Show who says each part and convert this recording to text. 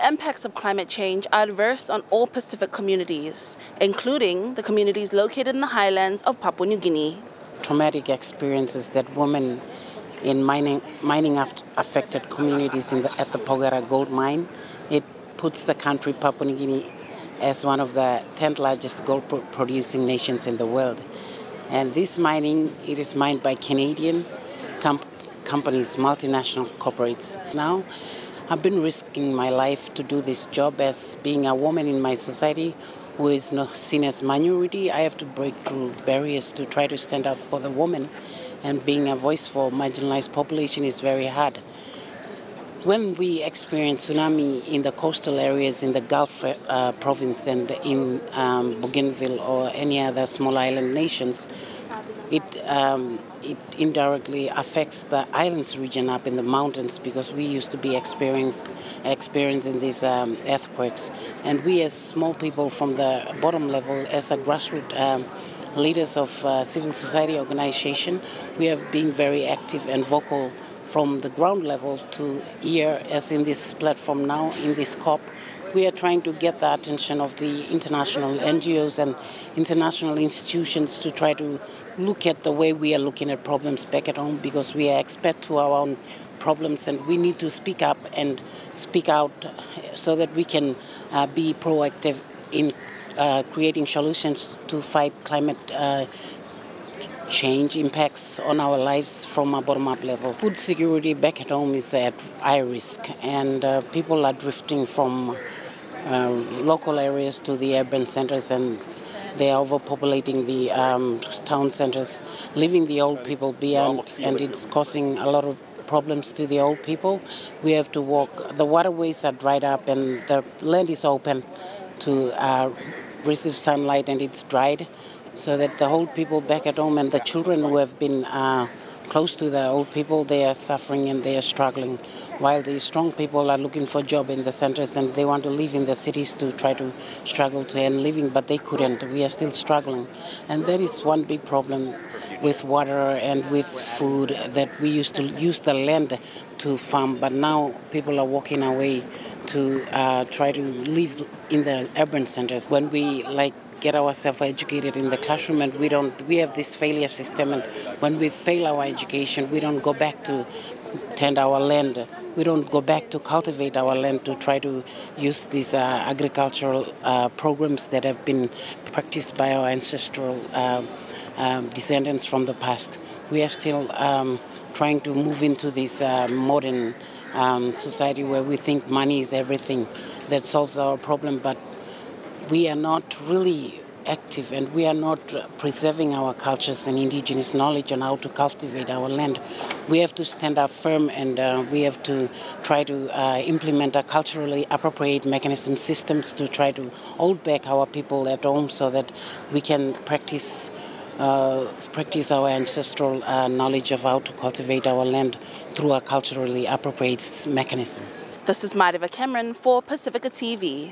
Speaker 1: The impacts of climate change are adverse on all Pacific communities, including the communities located in the highlands of Papua New Guinea.
Speaker 2: Traumatic experiences that women in mining-affected communities at the Pogara gold mine, it puts the country Papua New Guinea as one of the 10th largest gold-producing nations in the world. And this mining, it is mined by Canadian companies, multinational corporates. Now, I've been risking my life to do this job as being a woman in my society who is not seen as minority. I have to break through barriers to try to stand up for the woman, and being a voice for marginalized population is very hard. When we experience tsunami in the coastal areas in the Gulf province and in Bougainville or any other small island nations, it indirectly affects the islands region up in the mountains, because we used to be experiencing these earthquakes. And we as small people from the bottom level, as a grassroots leaders of civil society organization, we have been very active and vocal from the ground level to here, as in this platform now, in this COP. We are trying to get the attention of the international NGOs and international institutions to try to look at the way we are looking at problems back at home, because we are experts to our own problems, and we need to speak up and speak out so that we can be proactive in creating solutions to fight climate change impacts on our lives from a bottom-up level. Food security back at home is at high risk, and people are drifting from local areas to the urban centers, and they are overpopulating the town centers, leaving the old people behind, and it's causing a lot of problems to the old people. We have to walk. The waterways are dried up, and the land is open to receive sunlight, and it's dried, so that the old people back at home and the children who have been close to the old people, they are suffering and they are struggling, while the strong people are looking for job in the centers, and they want to live in the cities to try to struggle to earn living, but they couldn't. We are still struggling. And that is one big problem with water and with food, that we used to use the land to farm, but now people are walking away to try to live in the urban centers. When we get ourselves educated in the classroom, and we have this failure system, and when we fail our education, we don't go back to tend our land. We don't go back to cultivate our land to try to use these agricultural programs that have been practiced by our ancestral descendants from the past. We are still trying to move into this modern society where we think money is everything that solves our problem, but we are not really active, and we are not preserving our cultures and indigenous knowledge on how to cultivate our land. We have to stand up firm, and we have to try to implement a culturally appropriate mechanism systems to try to hold back our people at home, so that we can practice our ancestral knowledge of how to cultivate our land through a culturally appropriate mechanism.
Speaker 1: This is Mareva Cameron for Pacifica TV.